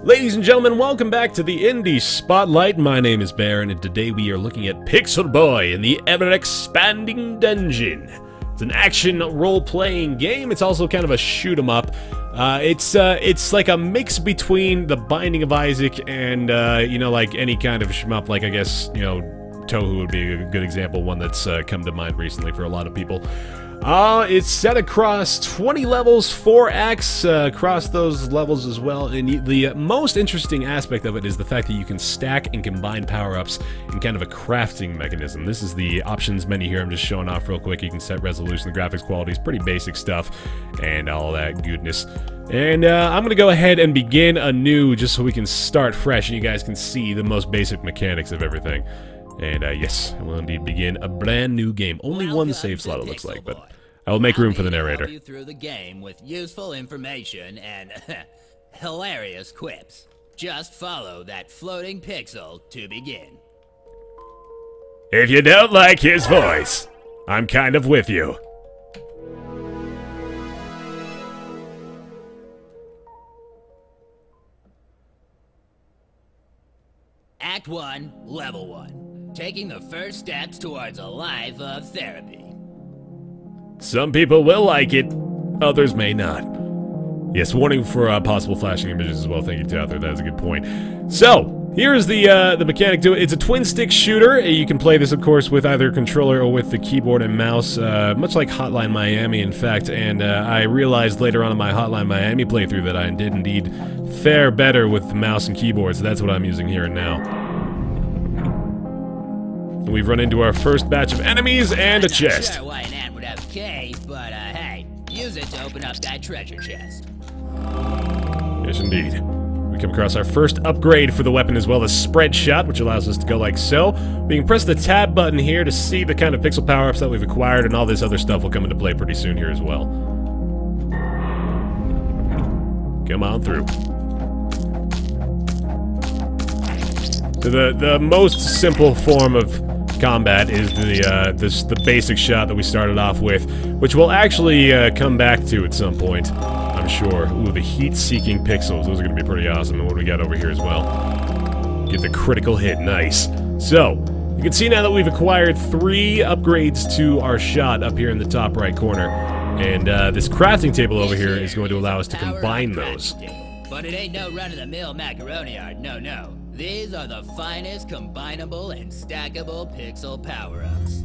Ladies and gentlemen, welcome back to the Indie Spotlight. My name is Baron, and today we are looking at Pixel Boy in the ever-expanding dungeon. It's an action role-playing game. It's also kind of a shoot-'em-up. It's like a mix between The Binding of Isaac and, you know, like any kind of shmup, like I guess, you know, Touhou would be a good example, one that's come to mind recently for a lot of people. It's set across 20 levels, 4 acts across those levels as well, and the most interesting aspect of it is the fact that you can stack and combine power-ups in kind of a crafting mechanism. This is the options menu here. I'm just showing off real quick. You can set resolution, the graphics quality is pretty basic stuff, and all that goodness. And I'm going to go ahead and begin anew just so we can start fresh and you guys can see the most basic mechanics of everything. And yes, I will indeed begin a brand new game. Only one save slot it looks like, but I will make room for the narrator. I'll help you through the game with useful information and hilarious quips. Just follow that floating pixel to begin. If you don't like his voice, I'm kind of with you. Act 1, Level 1. Taking the first steps towards a life of therapy. Some people will like it, others may not. Yes, warning for possible flashing images as well. Thank you, Tather. That is a good point. So, here's the mechanic to it. It's a twin-stick shooter. You can play this, of course, with either controller or with the keyboard and mouse, much like Hotline Miami, in fact. And I realized later on in my Hotline Miami playthrough that I did indeed fare better with the mouse and keyboard, so that's what I'm using here and now. We've run into our first batch of enemies and a chest. I'm not sure why an ant would have a cave, but hey, use it to open up that treasure chest. Yes, indeed. We come across our first upgrade for the weapon as well, the spread shot, which allows us to go like so. We can press the tab button here to see the kind of pixel power-ups that we've acquired, and all this other stuff will come into play pretty soon here as well. Come on through. So the most simple form of combat is the basic shot that we started off with, which we'll actually come back to at some point, I'm sure. Ooh, the heat-seeking pixels, those are going to be pretty awesome. And what do we got over here as well? Get the critical hit, nice. So, you can see now that we've acquired 3 upgrades to our shot up here in the top right corner, and this crafting table over here is going to allow us to combine those. But it ain't no run-of-the-mill macaroni art, no. These are the finest combinable and stackable pixel power-ups.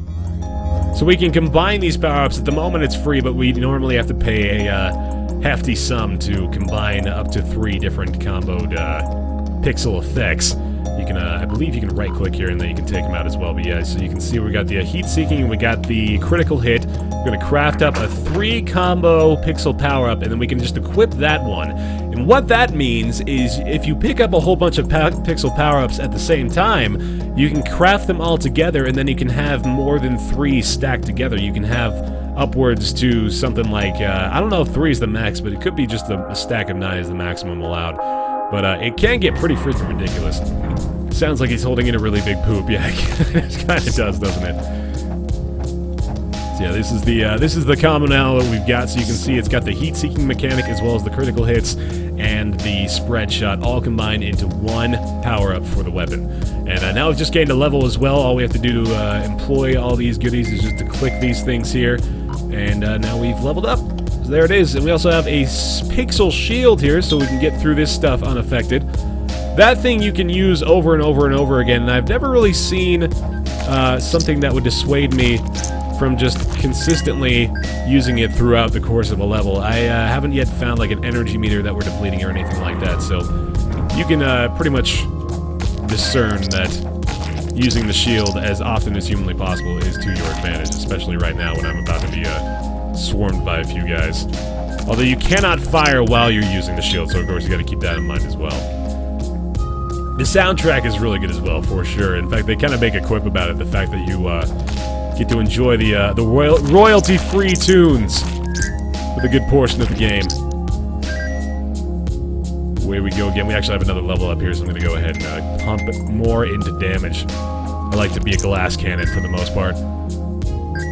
So we can combine these power-ups. At the moment it's free, but we normally have to pay a hefty sum to combine up to 3 different comboed pixel effects. You can, I believe you can right-click here and then you can take them out as well. But yeah, so you can see we got the heat-seeking and we got the critical hit. We're going to craft up a 3-combo pixel power-up and then we can just equip that one. And what that means is if you pick up a whole bunch of pixel power-ups at the same time, you can craft them all together and then you can have more than 3 stacked together. You can have upwards to something like, I don't know if 3 is the max, but it could be just a stack of 9 is the maximum allowed. But it can get pretty freaking ridiculous. Sounds like he's holding in a really big poop. Yeah, it kind of does, doesn't it? So yeah, this is the combo now that we've got. So you can see it's got the heat-seeking mechanic as well as the critical hits and the spread shot all combined into one power-up for the weapon. And now we've just gained a level as well. All we have to do to employ all these goodies is just to click these things here, and now we've leveled up. So there it is, and we also have a pixel shield here so we can get through this stuff unaffected. That thing you can use over and over and over again, and I've never really seen something that would dissuade me from just consistently using it throughout the course of a level. I haven't yet found like an energy meter that we're depleting or anything like that, so you can pretty much discern that using the shield as often as humanly possible is to your advantage, especially right now when I'm about to be swarmed by a few guys. Although you cannot fire while you're using the shield, so of course you gotta keep that in mind as well. The soundtrack is really good as well, for sure. In fact, they kind of make a quip about it, the fact that you get to enjoy the royalty-free tunes with a good portion of the game. Away we go again. We actually have another level up here, so I'm going to go ahead and pump more into damage. I like to be a glass cannon for the most part. I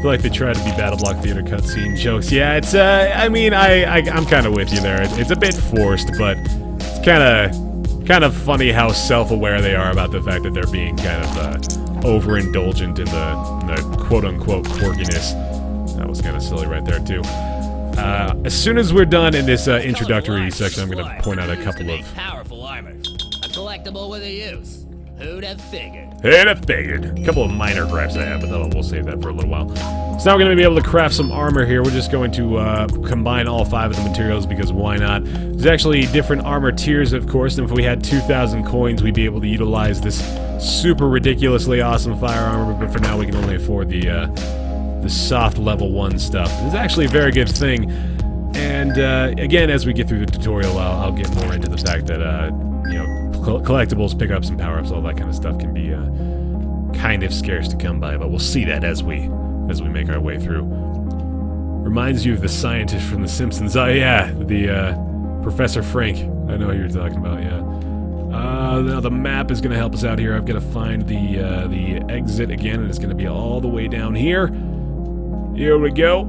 feel like they try to be Battle Block Theater cutscene jokes. Yeah, it's, I mean, I'm kind of with you there. It's a bit forced, but it's kind of kind of funny how self-aware they are about the fact that they're being kind of overindulgent in the quote-unquote quirkiness. That was kind of silly right there, too. As soon as we're done in this introductory section, I'm going to point out a couple of... powerful armor. A collectible with a use. Who'd have figured? Who'd have figured? A couple of minor gripes I have, but we'll save that for a little while. So now we're going to be able to craft some armor here. We're just going to combine all 5 of the materials, because why not? There's actually different armor tiers, of course, and if we had 2,000 coins, we'd be able to utilize this super ridiculously awesome fire armor, but for now we can only afford the soft level 1 stuff. It's actually a very good thing, and again, as we get through the tutorial, I'll get more into the fact that, you know, collectibles, pickups, and power-ups, all that kind of stuff can be kind of scarce to come by, but we'll see that as we make our way through. Reminds you of the scientist from The Simpsons. Oh yeah, the Professor Frank. I know who you're talking about, yeah. Now the map is going to help us out here. I've got to find the exit again, and it's going to be all the way down here. Here we go.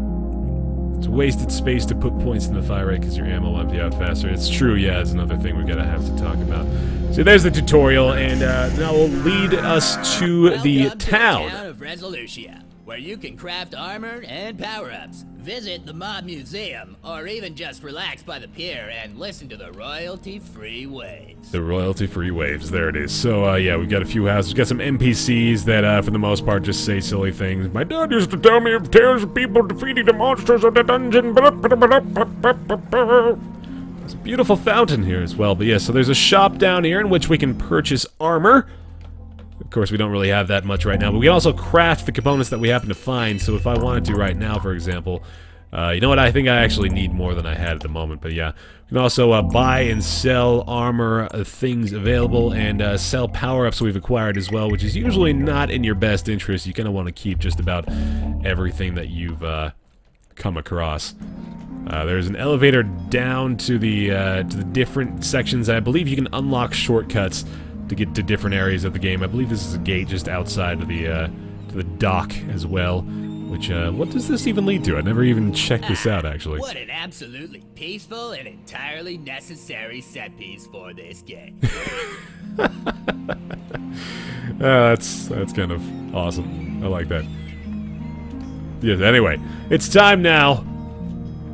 It's wasted space to put points in the fire rate because your ammo will empty out faster. It's true, yeah, it's another thing we're going to have to talk about. So there's the tutorial, and now we'll lead us to the town. Town of Resolutia, where you can craft armor and power-ups, visit the mob museum, or even just relax by the pier and listen to the royalty-free waves. The royalty-free waves, there it is. So, yeah, we've got a few houses. We've got some NPCs that, for the most part, just say silly things. My dad used to tell me of tales of people defeating the monsters of the dungeon. There's a beautiful fountain here as well. But, yeah, so there's a shop down here in which we can purchase armor. Of course, we don't really have that much right now, but we can also craft the components that we happen to find. So if I wanted to right now, for example, you know what, I think I actually need more than I had at the moment, but yeah. We can also buy and sell armor, things available, and sell power-ups we've acquired as well, which is usually not in your best interest. You kind of want to keep just about everything that you've come across. There's an elevator down to the different sections. I believe you can unlock shortcuts to get to different areas of the game. I believe this is a gate just outside of the to the dock as well. Which, what does this even lead to? I never even checked this out, actually. What an absolutely peaceful and entirely necessary set piece for this game. That's kind of awesome. I like that. Yes, anyway, it's time now.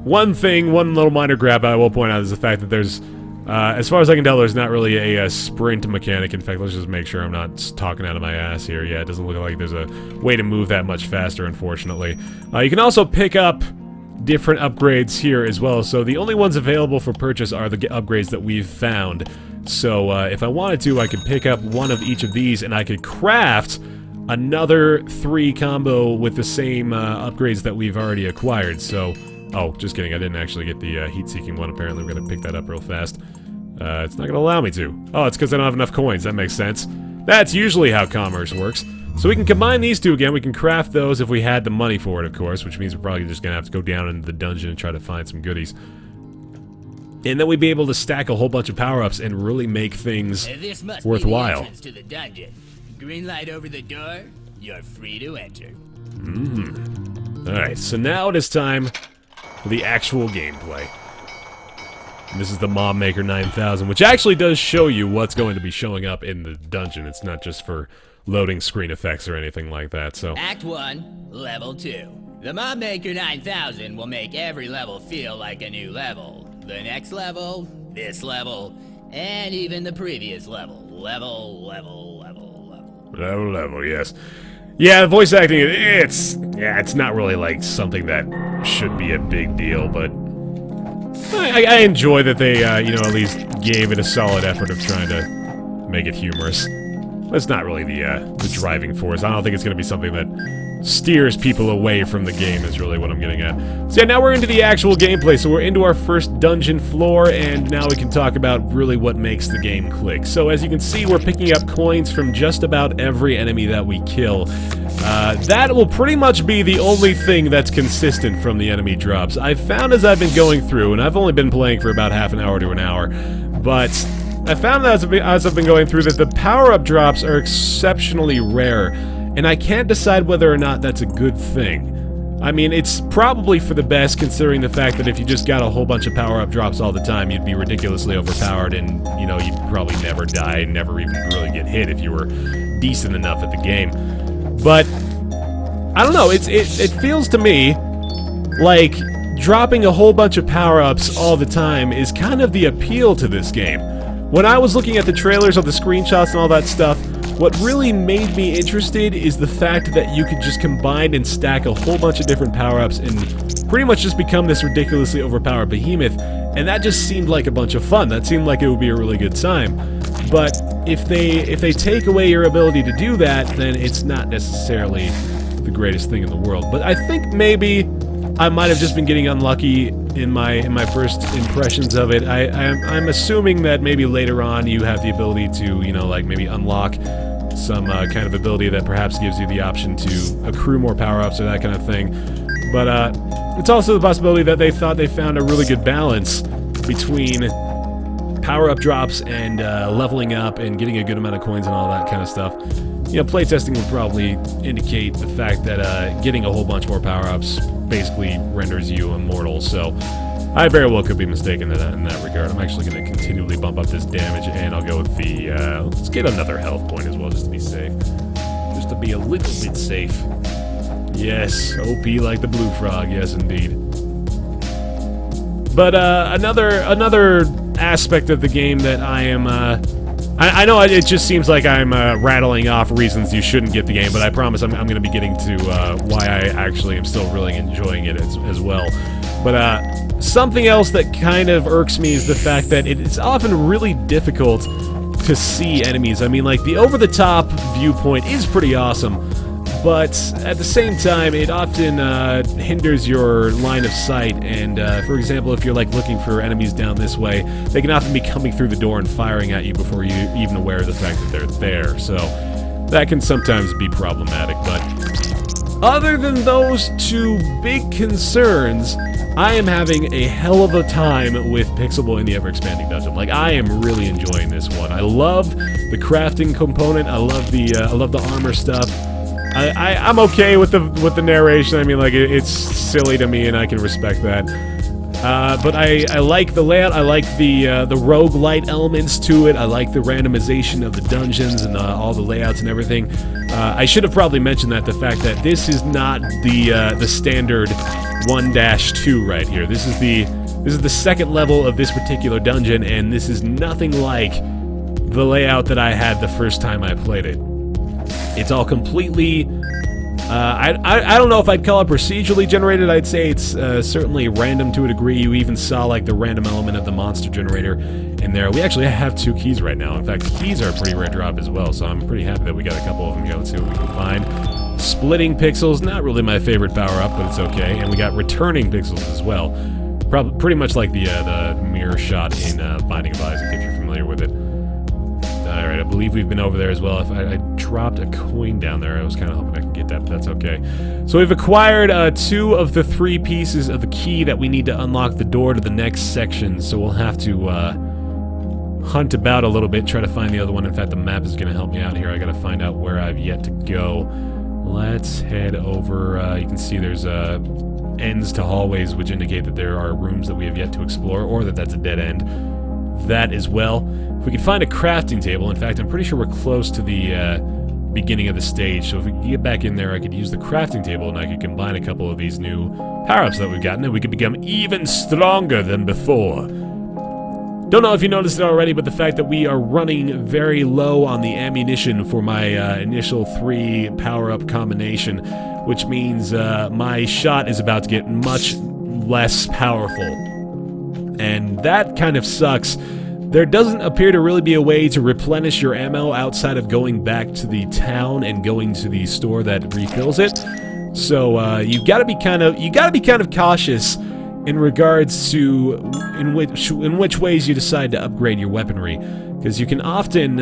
One little minor grab I will point out is the fact that there's, as far as I can tell, there's not really a sprint mechanic. In fact, let's just make sure I'm not talking out of my ass here. Yeah, it doesn't look like there's a way to move that much faster, unfortunately. You can also pick up different upgrades here as well. So the only ones available for purchase are the upgrades that we've found. So if I wanted to, I could pick up one of each of these, and I could craft another 3 combo with the same upgrades that we've already acquired. So... oh, just kidding, I didn't actually get the heat-seeking one. Apparently, we're going to pick that up real fast. It's not going to allow me to. Oh, it's because I don't have enough coins. That makes sense. That's usually how commerce works. So we can combine these two again. We can craft those if we had the money for it, of course, which means we're probably just going to have to go down into the dungeon and try to find some goodies. And then we'd be able to stack a whole bunch of power-ups and really make things this must worthwhile. Be the entrance to the dungeon. Green light over the door. You're free to enter. Alright, so now it is time for the actual gameplay. And this is the Mob Maker 9000, which actually does show you what's going to be showing up in the dungeon. It's not just for loading screen effects or anything like that, so... Act 1, Level 2. The Mob Maker 9000 will make every level feel like a new level. The next level, this level, and even the previous level. Level, yes. Yeah, the voice acting, it's not really like something that should be a big deal, but I enjoy that they, you know, at least gave it a solid effort of trying to make it humorous. That's not really the driving force. I don't think it's going to be something that steers people away from the game is really what I'm getting at. So yeah, now we're into the actual gameplay. So we're into our first dungeon floor, and now we can talk about really what makes the game click. So as you can see, we're picking up coins from just about every enemy that we kill. That will pretty much be the only thing that's consistent from the enemy drops. I've found as I've been going through, and I've only been playing for about half an hour to an hour, but I found as I've been going through that the power-up drops are exceptionally rare, and I can't decide whether or not that's a good thing. I mean, it's probably for the best, considering the fact that if you just got a whole bunch of power-up drops all the time, you'd be ridiculously overpowered, and, you know, you'd probably never die and never even really get hit if you were decent enough at the game. But, I don't know, it feels to me like dropping a whole bunch of power-ups all the time is kind of the appeal to this game. When I was looking at the trailers of the screenshots and all that stuff, what really made me interested is the fact that you could just combine and stack a whole bunch of different power-ups and pretty much just become this ridiculously overpowered behemoth, and that just seemed like a bunch of fun. That seemed like it would be a really good time. But if they take away your ability to do that, then it's not necessarily the greatest thing in the world. But I think maybe I might have just been getting unlucky in my first impressions of it. I'm assuming that maybe later on you have the ability to, you know, like maybe unlock some kind of ability that perhaps gives you the option to accrue more power-ups or that kind of thing. But it's also the possibility that they thought they found a really good balance between power-up drops and leveling up and getting a good amount of coins and all that kind of stuff. You know, playtesting would probably indicate the fact that getting a whole bunch more power-ups basically renders you immortal, so I very well could be mistaken in that regard. I'm actually going to continually bump up this damage, and I'll go with the, let's get another health point as well, just to be safe. Just to be a little bit safe. Yes, OP like the blue frog, yes indeed. But, another aspect of the game that I am, I know it just seems like I'm rattling off reasons you shouldn't get the game, but I promise I'm going to be getting to why I actually am still really enjoying it as well. But something else that kind of irks me is the fact that it's often really difficult to see enemies. I mean, like, the over-the-top viewpoint is pretty awesome, but at the same time, it often hinders your line of sight, and for example, if you're like looking for enemies down this way, they can often be coming through the door and firing at you before you're even aware of the fact that they're there, so that can sometimes be problematic. But other than those two big concerns, I am having a hell of a time with Pixelboy in the Ever-Expanding Dungeon. Like, I am really enjoying this one. I love the crafting component, I love the armor stuff. I'm okay with the narration. I mean, like, it's silly to me, and I can respect that. But I like the layout. I like the roguelite elements to it. I like the randomization of the dungeons and all the layouts and everything. I should have probably mentioned that, the fact that this is not the standard 1-2 right here. This is the second level of this particular dungeon, and this is nothing like the layout that I had the first time I played it. It's all completely, I don't know if I'd call it procedurally generated. I'd say it's certainly random to a degree. You even saw, like, the random element of the monster generator in there. We actually have 2 keys right now. In fact, keys are a pretty rare drop as well, so I'm pretty happy that we got a couple of them here. Let's see what we can find. Splitting pixels, not really my favorite power-up, but it's okay. And we got returning pixels as well. Pretty much like the mirror shot in Binding of Isaac, if you're familiar with it. Alright, I believe we've been over there as well. If I dropped a coin down there, I was kind of hoping I could get that, but that's okay. So we've acquired 2 of the 3 pieces of the key that we need to unlock the door to the next section, so we'll have to hunt about a little bit, try to find the other one. In fact, the map is going to help me out here. I got to find out where I've yet to go. Let's head over. You can see there's ends to hallways, which indicate that there are rooms that we have yet to explore, or that that's a dead end. That as well. If we could find a crafting table, in fact, I'm pretty sure we're close to the beginning of the stage, so if we could get back in there, I could use the crafting table, and I could combine a couple of these new power-ups that we've gotten, and we could become even stronger than before. Don't know if you noticed it already, but the fact that we are running very low on the ammunition for my initial 3 power-up combination, which means my shot is about to get much less powerful. And that kind of sucks. There doesn't appear to really be a way to replenish your ammo outside of going back to the town and going to the store that refills it. So you gotta be kind of cautious in regards to in which ways you decide to upgrade your weaponry, because you can often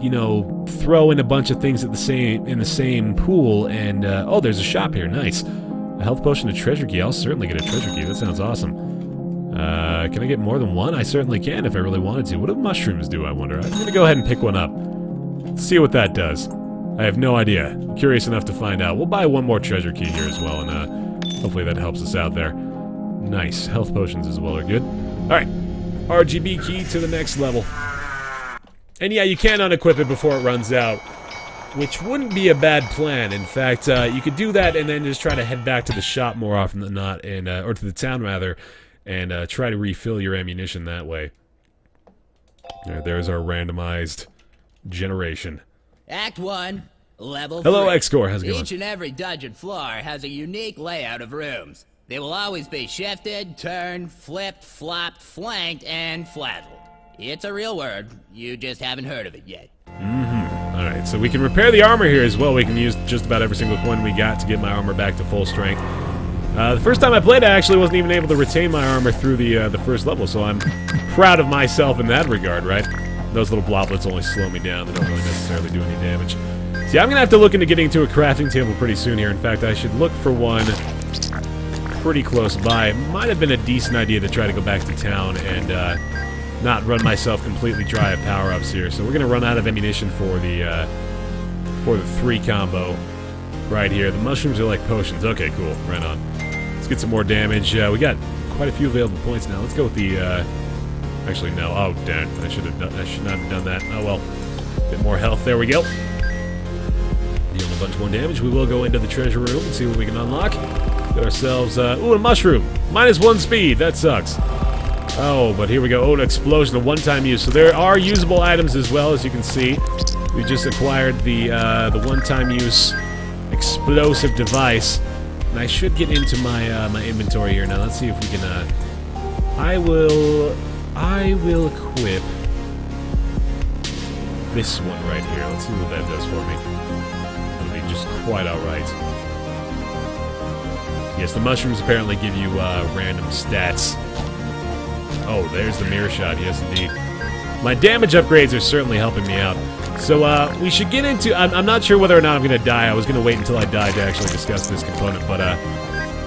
you know, throw in a bunch of things in the same pool, and oh, there's a shop here. Nice. A health potion, a treasure key. I'll certainly get a treasure key. That sounds awesome. Can I get more than one? I certainly can if I really wanted to. What do mushrooms do, I wonder? I'm gonna go ahead and pick one up. See what that does. I have no idea. I'm curious enough to find out. We'll buy one more treasure key here as well, and Hopefully that helps us out there. Nice. Health potions as well are good. Alright. RGB key to the next level. And yeah, you can unequip it before it runs out, which wouldn't be a bad plan. In fact, you could do that and then just try to head back to the shop more often than not, and or to the town rather, and try to refill your ammunition that way. Alright, there's our randomized generation. Act 1, level Hello, 3. X-Core. How's it going? Each and every dungeon floor has a unique layout of rooms. They will always be shifted, turned, flipped, flopped, flanked, and flazzled. It's a real word. You just haven't heard of it yet. Alright, so we can repair the armor here as well. We can use just about every single coin we got to get my armor back to full strength. The first time I played, I actually wasn't even able to retain my armor through the first level, so I'm proud of myself in that regard, right? Those little bloblets only slow me down. They don't really necessarily do any damage. See, I'm going to have to look into getting to a crafting table pretty soon here. In fact, I should look for one pretty close by. It might have been a decent idea to try to go back to town and not run myself completely dry of power-ups here. So we're going to run out of ammunition for the 3 combo right here. The mushrooms are like potions. Okay, cool. Right on. Let's get some more damage. We got quite a few available points now. Let's go with the... actually, no. Oh, damn. I should not have done that. Oh, well. Bit more health. There we go. Dealing a bunch more damage. We will go into the treasure room and see what we can unlock. Get ourselves, ooh, a mushroom. -1 speed. That sucks. Oh, but here we go. Oh, an explosion, a one-time use. So there are usable items as well, as you can see. We just acquired the one-time use explosive device. And I should get into my my inventory here now. Let's see if we can, I will equip this one right here. Let's see what that does for me. That'll be just quite alright. Yes, the mushrooms apparently give you random stats. Oh, there's the mirror shot. Yes, indeed. My damage upgrades are certainly helping me out. So we should get into... I'm not sure whether or not I'm going to die. I was going to wait until I died to actually discuss this component, but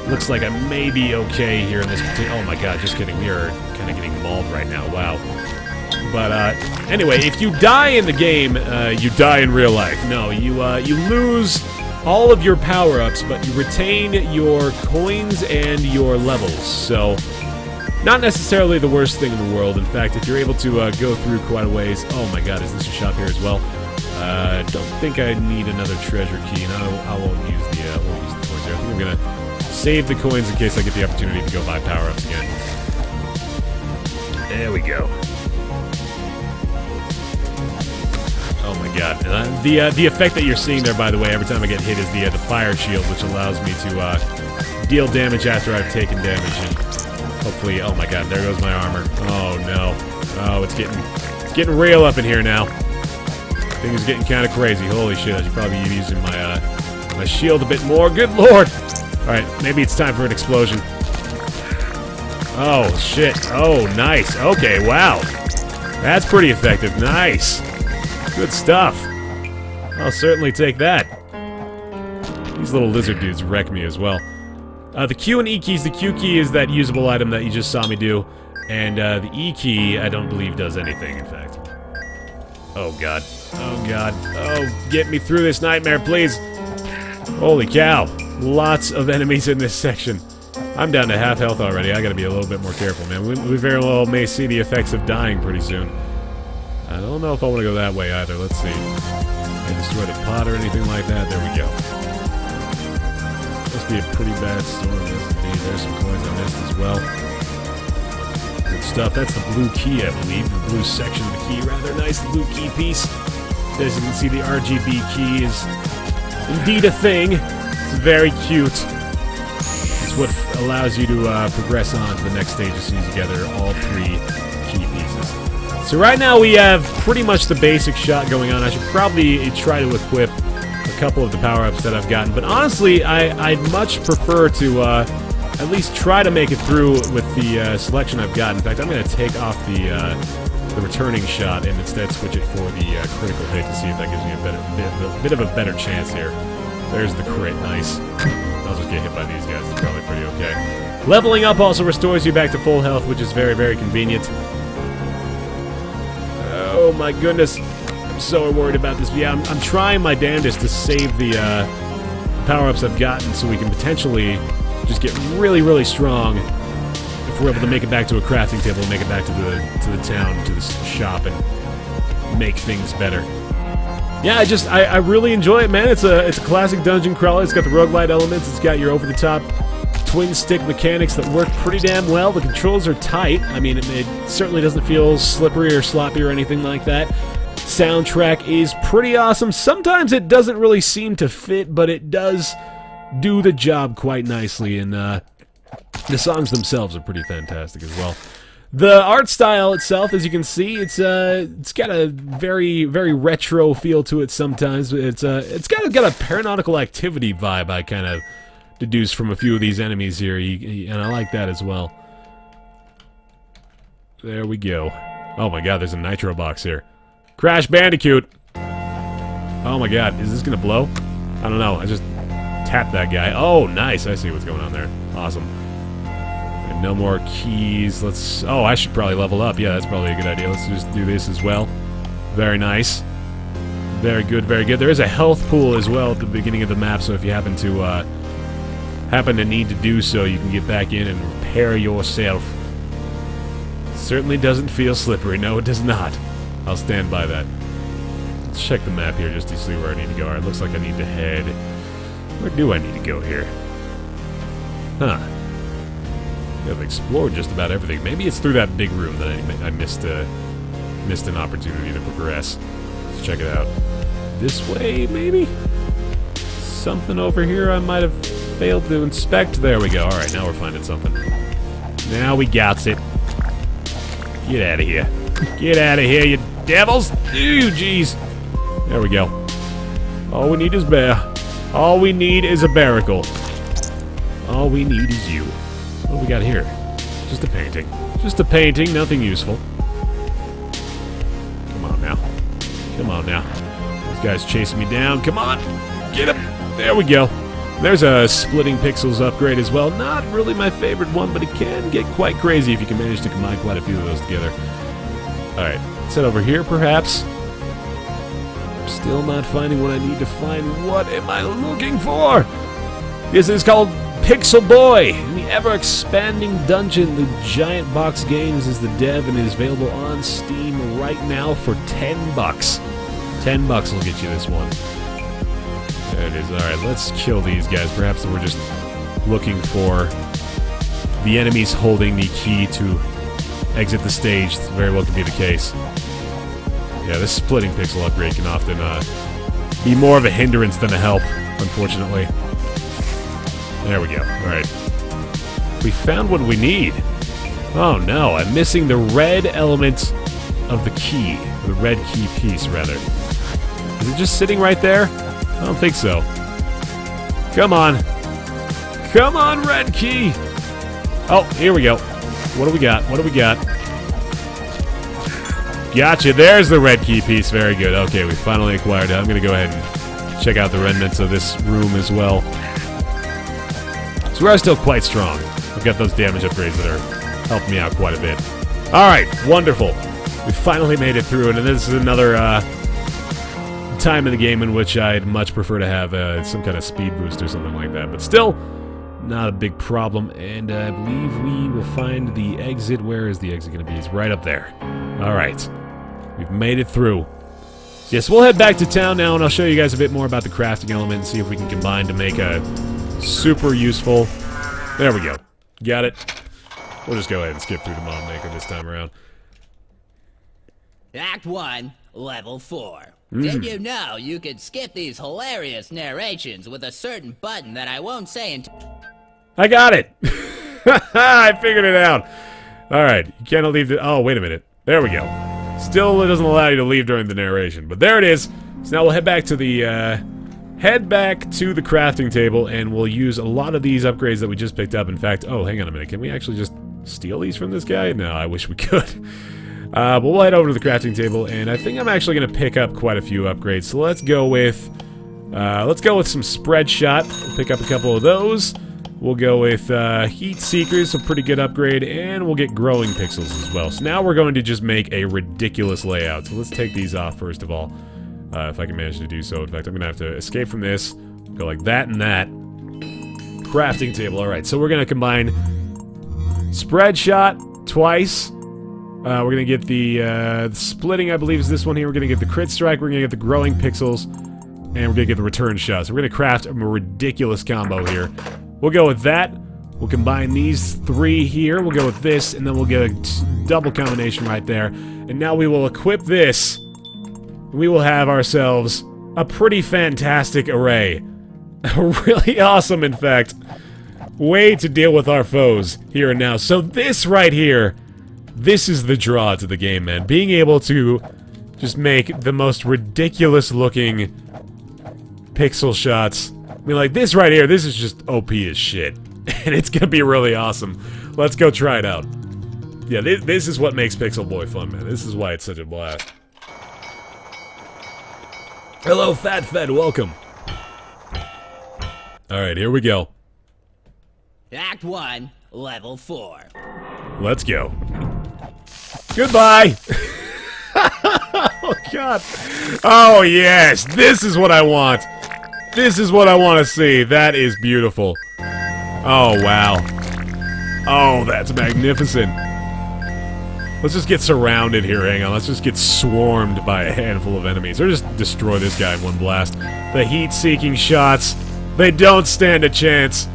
looks like I may be okay here in this... Oh my god, just kidding. We are kind of getting mauled right now. Wow. But anyway, if you die in the game, you die in real life. No, you lose all of your power-ups, but you retain your coins and your levels. So, not necessarily the worst thing in the world. In fact, if you're able to go through quite a ways... Oh my god, is this a shop here as well? Don't think I need another treasure key, and I won't use the coins here. I think I'm gonna save the coins in case I get the opportunity to go buy power-ups again. There we go. Oh my god. The effect that you're seeing there, by the way, every time I get hit is the fire shield, which allows me to deal damage after I've taken damage. And hopefully, oh my god, there goes my armor. Oh no. Oh, it's getting real up in here now. Things are getting kind of crazy. Holy shit, I should probably be using my my shield a bit more. Good lord! Alright, maybe it's time for an explosion. Oh shit. Oh, nice. Okay, wow. That's pretty effective. Nice. Good stuff. I'll certainly take that. These little lizard dudes wreck me as well. The Q and E keys. The Q key is that usable item that you just saw me do. And the E key, I don't believe does anything, in fact. Oh god. Oh god. Oh, get me through this nightmare, please. Holy cow. Lots of enemies in this section. I'm down to half health already. I gotta be a little bit more careful, man. We very well may see the effects of dying pretty soon. I don't know if I want to go that way either. Let's see. Can I destroy the pot or anything like that? There we go. Must be a pretty bad storm. Yes, indeed. There's some coins I missed as well. Good stuff. That's the blue key, I believe. The blue section of the key. Rather nice blue key piece. As you can see, the RGB key is indeed a thing. It's very cute. It's what allows you to progress on to the next stage as soon as you gather all 3 key pieces. So right now we have pretty much the basic shot going on. I should probably try to equip a couple of the power-ups that I've gotten. But honestly, I'd much prefer to at least try to make it through with the selection I've got. In fact, I'm going to take off the returning shot and instead switch it for the critical hit to see if that gives me a bit of a better chance here. There's the crit. Nice. I'll just get hit by these guys. It's probably pretty okay. Leveling up also restores you back to full health, which is very, very convenient. Oh my goodness, I'm so worried about this. But yeah, I'm trying my damnedest to save the power-ups I've gotten so we can potentially just get really, really strong if we're able to make it back to a crafting table and make it back to the town, to the shop, and make things better. Yeah, I really enjoy it, man. It's a classic dungeon crawler. It's got the roguelite elements. It's got your over-the-top twin stick mechanics that work pretty damn well. The controls are tight. I mean, it certainly doesn't feel slippery or sloppy or anything like that. Soundtrack is pretty awesome. Sometimes it doesn't really seem to fit, but it does do the job quite nicely, and the songs themselves are pretty fantastic as well. The art style itself, as you can see, it's got a very, very retro feel to it sometimes. It's got a paranautical activity vibe I kind of deduce from a few of these enemies here, and I like that as well. There we go. Oh my god, there's a nitro box here. Crash Bandicoot! Oh my god, is this gonna blow? I don't know, I just tapped that guy. Oh, nice, I see what's going on there. Awesome. And no more keys. Oh, I should probably level up. Yeah, that's probably a good idea. Let's just do this as well. Very nice. Very good, very good. There is a health pool as well at the beginning of the map, so if you happen to need to do so, you can get back in and repair yourself. Certainly doesn't feel slippery. No, it does not. I'll stand by that. Let's check the map here just to see where I need to go. Alright, looks like I need to head... Where do I need to go here? Huh. I've explored just about everything. Maybe it's through that big room that I missed an opportunity to progress. Let's check it out. This way, maybe? Something over here I might have failed to inspect. There we go. Alright, now we're finding something. Now we got it. Get out of here. Get out of here, you devils! Ooh, jeez. There we go. All we need is bear. All we need is a barnacle. All we need is you. What do we got here? Just a painting. Just a painting, nothing useful. Come on now. Come on now. This guy's chasing me down. Come on! Get him! There we go. There's a splitting pixels upgrade as well. Not really my favorite one, but it can get quite crazy if you can manage to combine quite a few of those together. Alright, let's head over here, perhaps. I'm still not finding what I need to find. What am I looking for? This is called Pixel Boy. In the ever-expanding dungeon, the Giant Box Games is the dev and is available on Steam right now for $10. $10 will get you this one. There it is. Alright, let's kill these guys. Perhaps we're just looking for the enemies holding the key to exit the stage. Very well could be the case. Yeah, this splitting pixel upgrade can often be more of a hindrance than a help, unfortunately. There we go. Alright. We found what we need. Oh no, I'm missing the red element of the key. The red key piece, rather. Is it just sitting right there? I don't think so. Come on. Come on, red key! Oh, here we go. What do we got? What do we got? Gotcha, there's the red key piece. Very good. Okay, we finally acquired it. I'm going to go ahead and check out the remnants of this room as well. So we are still quite strong. I've got those damage upgrades that are helping me out quite a bit. Alright, wonderful. We finally made it through, and this is another time in the game in which I'd much prefer to have some kind of speed boost or something like that. But still, not a big problem, and I believe we will find the exit. Where is the exit going to be? It's right up there. Alright. We've made it through. Yes, we'll head back to town now, and I'll show you guys a bit more about the crafting element and see if we can combine to make a super useful... There we go. Got it. We'll just go ahead and skip through the mod maker this time around. Act 1, Level 4. Did you know you could skip these hilarious narrations with a certain button that I won't say until... I got it! I figured it out! Alright, you can't leave the... Oh, wait a minute. There we go. Still, it doesn't allow you to leave during the narration, but there it is! So now we'll head back to the, crafting table, and we'll use a lot of these upgrades that we just picked up. In fact, oh, hang on a minute. Can we actually just steal these from this guy? No, I wish we could. But we'll head over to the crafting table, and I think I'm actually going to pick up quite a few upgrades. So let's go with some spread shot. We'll pick up a couple of those. We'll go with heat seekers, a pretty good upgrade, and we'll get growing pixels as well. So now we're going to just make a ridiculous layout. So let's take these off first of all, if I can manage to do so. In fact, I'm going to have to escape from this, go like that and that. Crafting table. Alright, so we're going to combine spread shot twice. We're going to get the splitting, I believe is this one here. We're going to get the crit strike. We're going to get the growing pixels. And we're going to get the return shot. So we're going to craft a ridiculous combo here. We'll go with that. We'll combine these 3 here. We'll go with this. And then we'll get a double combination right there. And now we will equip this. We will have ourselves a pretty fantastic array. Really awesome, in fact. Way to deal with our foes here and now. So this right here, this is the draw to the game, man. Being able to just make the most ridiculous looking pixel shots. I mean, like this right here, this is just OP as shit. And it's gonna be really awesome. Let's go try it out. Yeah, this is what makes Pixel Boy fun, man. This is why it's such a blast. Hello, Fat Fed, welcome. Alright, here we go. Act 1, level 4. Let's go. Goodbye! Oh, God. Oh, yes! This is what I want! This is what I want to see. That is beautiful. Oh, wow. Oh, that's magnificent. Let's just get surrounded here, hang on. Let's just get swarmed by a handful of enemies. Or just destroy this guy in one blast. The heat-seeking shots, they don't stand a chance.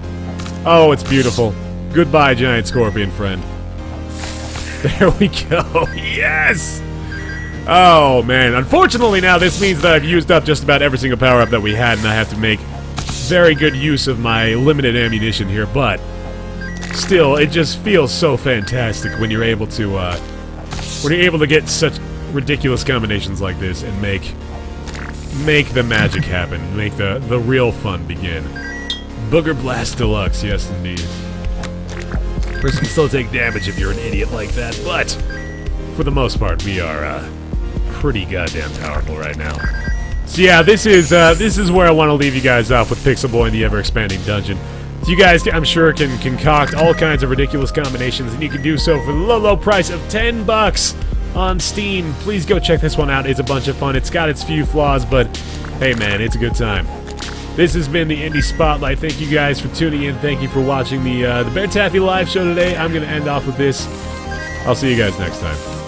Oh, it's beautiful. Goodbye, giant scorpion friend. There we go. Yes! Oh, man. Unfortunately now, this means that I've used up just about every single power-up that we had, and I have to make very good use of my limited ammunition here, but still, it just feels so fantastic when you're able to get such ridiculous combinations like this and make the magic happen, make the real fun begin. Booger Blast Deluxe, yes indeed. Person can still take damage if you're an idiot like that, but for the most part, we are pretty goddamn powerful right now. So yeah, this is where I want to leave you guys off with Pixel Boy in the ever-expanding dungeon. So you guys, I'm sure, can concoct all kinds of ridiculous combinations, and you can do so for the low, low price of $10 on Steam. Please go check this one out. It's a bunch of fun. It's got its few flaws, but hey, man, it's a good time. This has been the Indie Spotlight. Thank you guys for tuning in. Thank you for watching the Bear Taffy live show today. I'm going to end off with this. I'll see you guys next time.